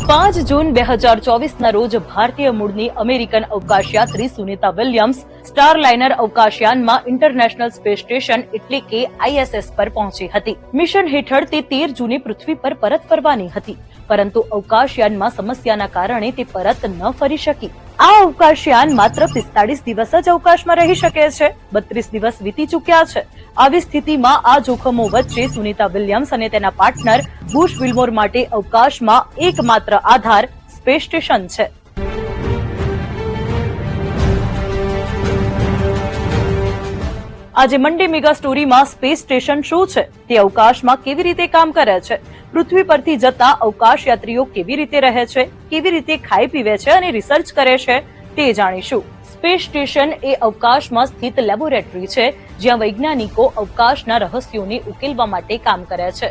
5 જૂન 2024 રોજ ભારતીય મૂળની અમેરિકન અવકાશયાત્રી સુનિતા વિલિયમ્સ સ્ટારલાઇનર અવકાશયાનમાં ઇન્ટરનેશનલ સ્પેસ સ્ટેશન એટલે કે ISS પર પહોંચી હતી. મિશન હેઠળ તે 13 જૂને પૃથ્વી પર પરત ફરવાની હતી, પરંતુ અવકાશયાનમાં સમસ્યાના કારણે તે પરત ન ફરી શકી. આ અવકાશયાન માત્ર 45 દિવસ જ અવકાશમાં રહી શકે છે. 32 દિવસ વીતી ચૂક્યા છે. આવી સ્થિતિમાં આ જોખમો વચ્ચે સુનિતા વિલિયમ્સ અને તેના પાર્ટનર બુશ વિલ્મોર માટે અવકાશમાં એકમાત્ર આધાર સ્પેસ સ્ટેશન છે. આજે મંડે મેગા સ્ટોરીમાં સ્પેસ સ્ટેશન શું છે, તે અવકાશમાં કેવી રીતે કામ કરે છે, પૃથ્વી પરથી જતા અવકાશયાત્રીઓ કેવી રીતે રહે છે, કેવી રીતે ખાઈ પીવે છે અને રિસર્ચ કરે છે, તે જાણીશું. સ્પેસ સ્ટેશન એ અવકાશમાં સ્થિત લેબોરેટરી છે, જ્યાં વૈજ્ઞાનિકો અવકાશના રહસ્યોને ઉકેલવા માટે કામ કરે છે.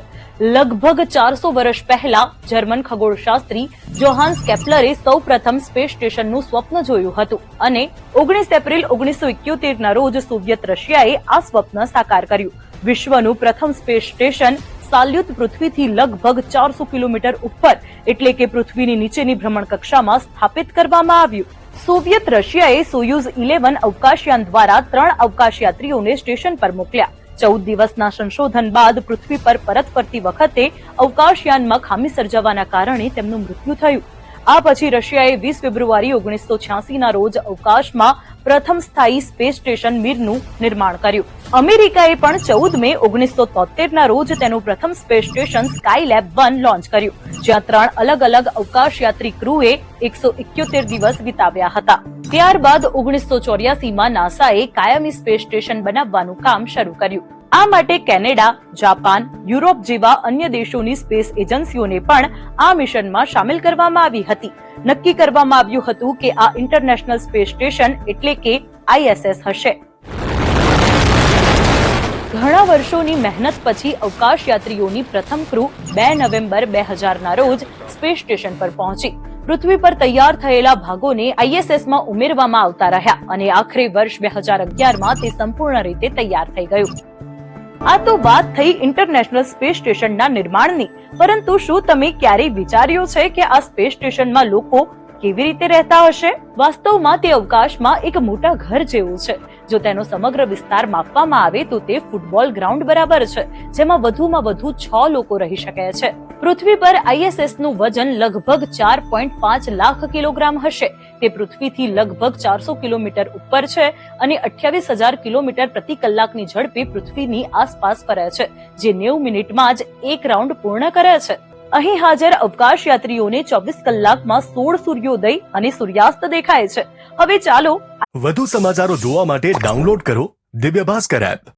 લગભગ 400 વર્ષ પહેલા જર્મન ખગોળશાસ્ત્રી જોહાન્સ કેપ્લરે સૌપ્રથમ સ્પેસ સ્ટેશનનું સ્વપ્ન જોયું હતું અને 19 એપ્રિલ 1971 ના રોજ સોવિયત રશિયાએ આ સ્વપ્ન સાકાર કર્યું. વિશ્વનું પ્રથમ સ્પેસ સ્ટેશન સાલ્યુત પૃથ્વીથી લગભગ 400 કિલોમીટર ઉપર એટલે કે પૃથ્વીની નીચેની ભ્રમણ કક્ષામાં સ્થાપિત કરવામાં આવ્યું. સોવિયત રશિયાએ સોયુઝ 11 અવકાશયાન દ્વારા 3 અવકાશયાત્રીઓને સ્ટેશન પર મોકલ્યા. 14 દિવસના સંશોધન બાદ પૃથ્વી પર પરત ફરતી વખતે અવકાશયાનમાં ખામી સર્જાવાના કારણે તેમનું મૃત્યુ થયું. આ પછી રશિયાએ 20 ફેબ્રુઆરી 1986 ના રોજ અવકાશમાં પ્રથમ સ્થાયી સ્પેસ સ્ટેશન મીરનું નિર્માણ કર્યું. અમેરિકાએ પણ 14 મે 1973 ના રોજ તેનું પ્રથમ સ્પેસ સ્ટેશન સ્કાયલેબ 1 લોન્ચ કર્યું, જ્યાં 3 અલગ અલગ અવકાશયાત્રી ક્રૂએ 171 દિવસ વિતાવ્યા હતા. ત્યારબાદ 1984 માં નાસાએ કાયમી સ્પેસ સ્ટેશન બનાવવાનું કામ શરૂ કર્યું. આ માટે કેનેડા, જાપાન, યુરોપ જેવા અન્ય દેશોની સ્પેસ એજન્સીઓને પણ આ મિશનમાં સામેલ કરવામાં આવી હતી. નક્કી કરવામાં આવ્યું હતું કે આ ઇન્ટરનેશનલ સ્પેસ સ્ટેશન એટલે કે ISS હશે. ઘણા વર્ષોની મહેનત પછી અવકાશયાત્રીઓની પ્રથમ ક્રૂ 2 નવેમ્બર 2000 ના રોજ સ્પેસ સ્ટેશન પર પહોંચી. પૃથ્વી પર તૈયાર થયેલા ભાગોને ISS માં ઉમેરવામાં આવતા રહ્યા અને આખરે વર્ષ 2011 માં તે સંપૂર્ણ રીતે તૈયાર થઈ ગયું. આ તો વાત થઈ ઇન્ટરનેશનલ સ્પેસ સ્ટેશનના નિર્માણની, પરંતુ શું તમે ક્યારેય વિચાર્યું છે કે આ સ્પેસ સ્ટેશનમાં લોકો કેવી રીતે રહેતા હશે? વાસ્તવમાં તે અવકાશમાં એક મોટા ઘર જેવું છે. જો તેનો સમગ્ર વિસ્તાર માપવામાં આવે તો તે ફૂટબોલ ગ્રાઉન્ડ બરાબર છે, જેમાં વધુમાં વધુ 6 લોકો રહી શકે છે. પૃથ્વી પર ISS નું વજન લગભગ 4.5 લાખ કિલોગ્રામ હશે. તે પૃથ્વીથી લગભગ 400 કિલોમીટર ઉપર છે અને 28,000 કિલોમીટર પ્રતિ કલાકની ઝડપે પૃથ્વીની આસપાસ ફરે છે, જે 90 મિનિટમાં જ એક રાઉન્ડ પૂર્ણ કરે છે. અહીં હાજર અવકાશયાત્રીઓને 24 કલાકમાં 16 સૂર્યોદય અને સૂર્યાસ્ત દેખાય છે. હવે ચાલો વધુ સમાચારો જોવા માટે ડાઉનલોડ કરો દિવ્ય ભાસ્કર એપ.